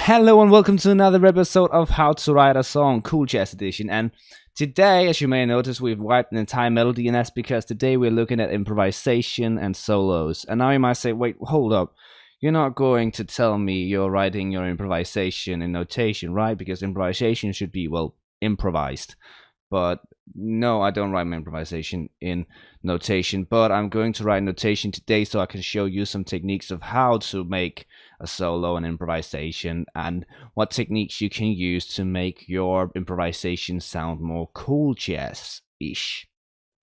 Hello and welcome to another episode of How to Write a Song, Cool Jazz Edition. And today, as you may notice, we've wiped an entire melody, and that's because today we're looking at improvisation and solos. And now you might say, wait, hold up. You're not going to tell me you're writing your improvisation in notation, right? Because improvisation should be, well, improvised. But no, I don't write my improvisation in notation, but I'm going to write notation today so I can show you some techniques of how to make a solo and improvisation and what techniques you can use to make your improvisation sound more cool jazz-ish.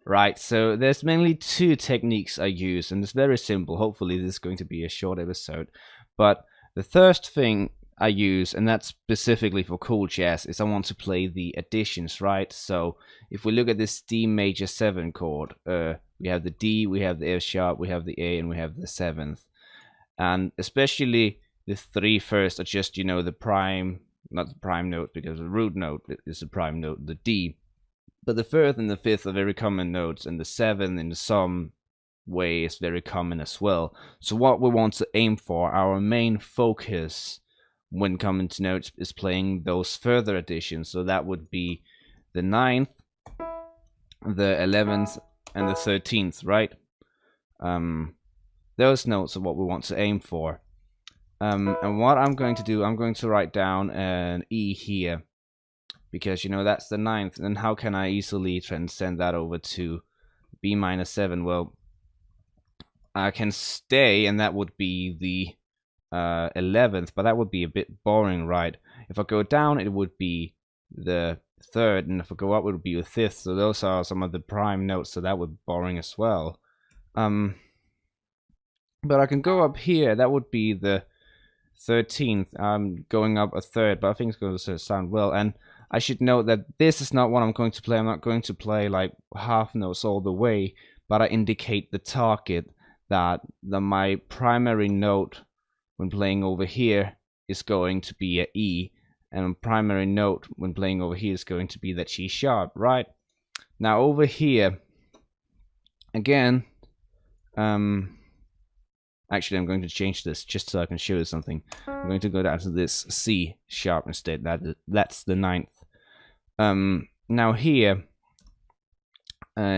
Right, so there's mainly two techniques I use, and it's very simple. Hopefully this is going to be a short episode. But the first thing I use, and that's specifically for cool jazz, is I want to play the additions, right? So if we look at this D major 7 chord, we have the D, we have the F sharp, we have the A, and we have the 7th. And especially the three first are just, the prime, not the prime note, because the root note is the prime note, the D. But the fourth and the fifth are very common notes, and the 7th in some way is very common as well. So what we want to aim for, our main focus when coming to notes, is playing those further additions. So that would be the 9th, the 11th, and the 13th, right? Those notes are what we want to aim for. And what I'm going to do, I'm going to write down an E here, because that's the 9th. And how can I easily transcend that over to B minor 7? Well, I can stay, and that would be the 11th, but that would be a bit boring, right? If I go down, it would be the 3rd, and if I go up, it would be the 5th. So those are some of the prime notes, so that would be boring as well. But I can go up here, that would be the 13th. I'm going up a 3rd, but I think it's going to sound well. And I should note that this is not what I'm going to play. I'm not going to play like half notes all the way, but I indicate the target that my primary note when playing over here is going to be a E, and primary note when playing over here is going to be that G sharp, right? Now over here, again, actually I'm going to change this just so I can show you something. I'm going to go down to this C sharp instead. That's the 9th. Now here,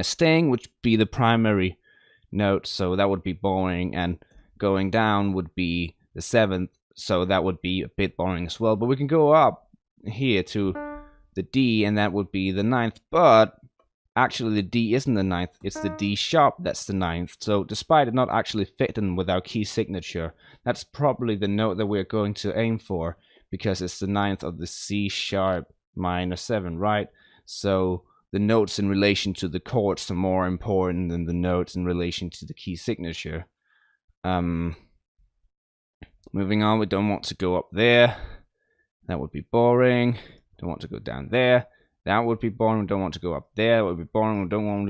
staying would be the primary note, so that would be boring, and going down would be the 7th, so that would be a bit boring as well. But we can go up here to the D, and that would be the 9th. But actually the D isn't the 9th, it's the D sharp that's the 9th. So despite it not actually fitting with our key signature, that's probably the note that we're going to aim for, because it's the 9th of the C sharp minor 7, right? So the notes in relation to the chords are more important than the notes in relation to the key signature. Moving on, we don't want to go up there. That would be boring. Don't want to go down there. That would be boring. We don't want to go up there. That would be boring. We don't want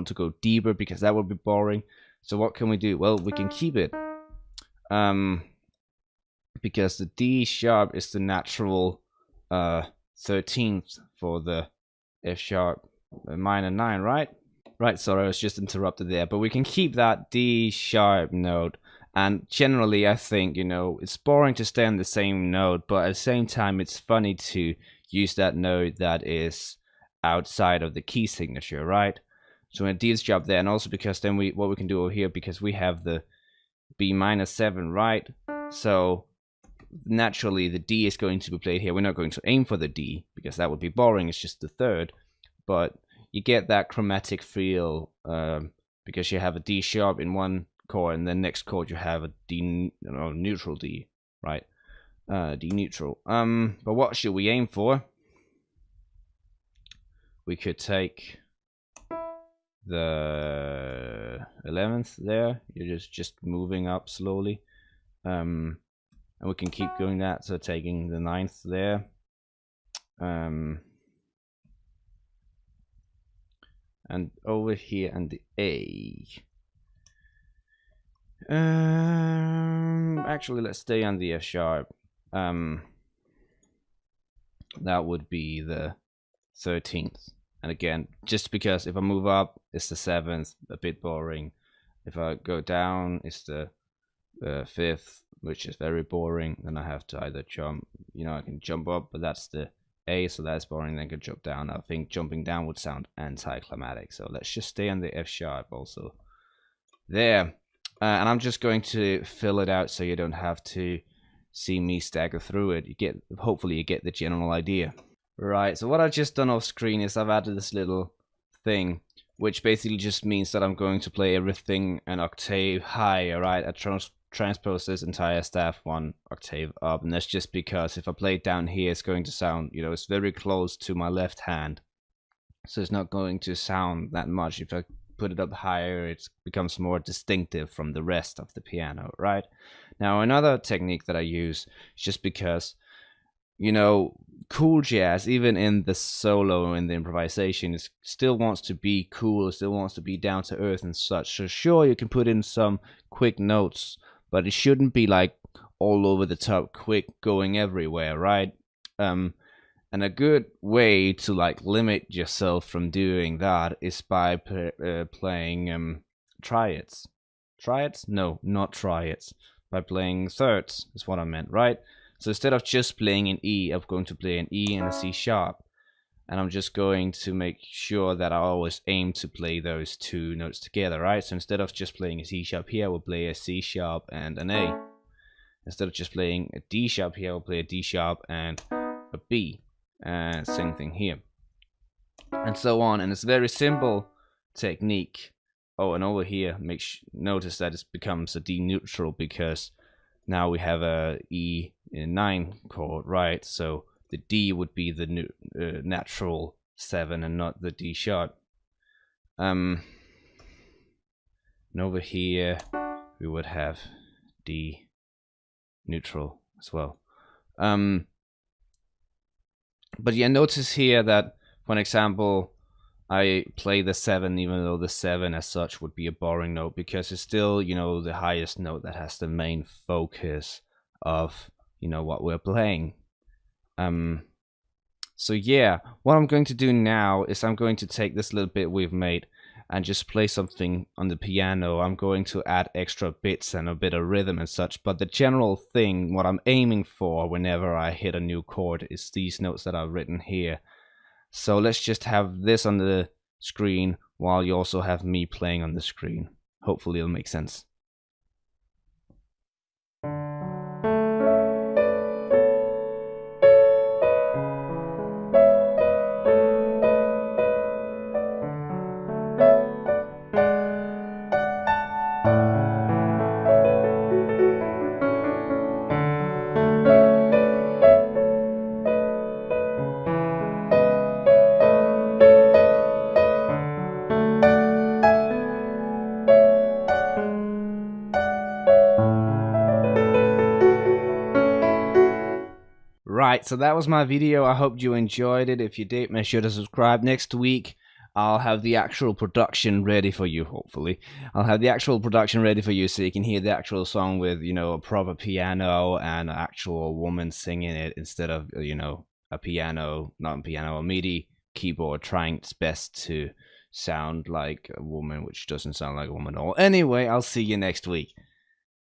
to go deeper, because that would be boring. So what can we do? Well, we can keep it. Because the D sharp is the natural 13th for the F sharp minor 9, right? Right, sorry, I was just interrupted there. But we can keep that D sharp note. And generally, I think, it's boring to stay on the same note, but at the same time, it's funny to use that note that is outside of the key signature, right? So when D's job there, and also because then what we can do over here, because we have the B minor 7, right? So naturally, the D is going to be played here. We're not going to aim for the D, because that would be boring. It's just the 3rd. But you get that chromatic feel because you have a D sharp in one chord, and then next chord you have a D, neutral D, right? D neutral. But what should we aim for? We could take the 11th there. You're just moving up slowly, and we can keep doing that. So taking the 9th there, and over here, and the A. Actually, let's stay on the F sharp. That would be the 13th. And again, just because if I move up, it's the 7th, a bit boring. If I go down, it's the fifth, which is very boring. Then I have to either jump, I can jump up, but that's the A, so that's boring. Then I can jump down. I think jumping down would sound anticlimactic. So let's just stay on the F sharp also. There. And I'm just going to fill it out so you don't have to see me stagger through it. Hopefully you get the general idea. Right, so what I've just done off screen is I've added this little thing, which basically just means that I'm going to play everything an octave higher, right? I transpose this entire staff 1 octave up, and that's just because if I play it down here, it's going to sound, it's very close to my left hand. So it's not going to sound that much. If I put it up higher, it becomes more distinctive from the rest of the piano, right? Now, another technique that I use is just because, cool jazz, even in the solo and the improvisation, it still wants to be cool, it still wants to be down to earth and such. So sure, you can put in some quick notes, but it shouldn't be like all over the top, quick, going everywhere, right? And a good way to like limit yourself from doing that is by playing triads. Triads? No, not triads. By playing thirds is what I meant, right? So instead of just playing an E, I'm going to play an E and a C sharp. And I'm just going to make sure that I always aim to play those 2 notes together, right? So instead of just playing a C sharp here, I will play a C sharp and an A. Instead of just playing a D sharp here, I'll play a D sharp and a B. Same thing here, and so on. And it's a very simple technique. Oh, and over here, notice that it becomes a D neutral because now we have a E9 chord, right? So the D would be the natural 7 and not the D sharp. And over here we would have D neutral as well. But yeah, notice here that, for example, I play the 7 even though the 7 as such would be a boring note because it's still, the highest note that has the main focus of, what we're playing. So yeah, what I'm going to do now is I'm going to take this little bit we've made and just play something on the piano. I'm going to add extra bits and a bit of rhythm and such, but the general thing, what I'm aiming for whenever I hit a new chord, is these notes that I've written here. So let's just have this on the screen while you also have me playing on the screen. Hopefully it'll make sense. Right, so that was my video. I hope you enjoyed it. If you did, make sure to subscribe. Next week, I'll have the actual production ready for you, hopefully. I'll have the actual production ready for you so you can hear the actual song with, a proper piano and an actual woman singing it instead of, a piano, not a piano, a MIDI keyboard trying its best to sound like a woman, which doesn't sound like a woman at all. Anyway, I'll see you next week.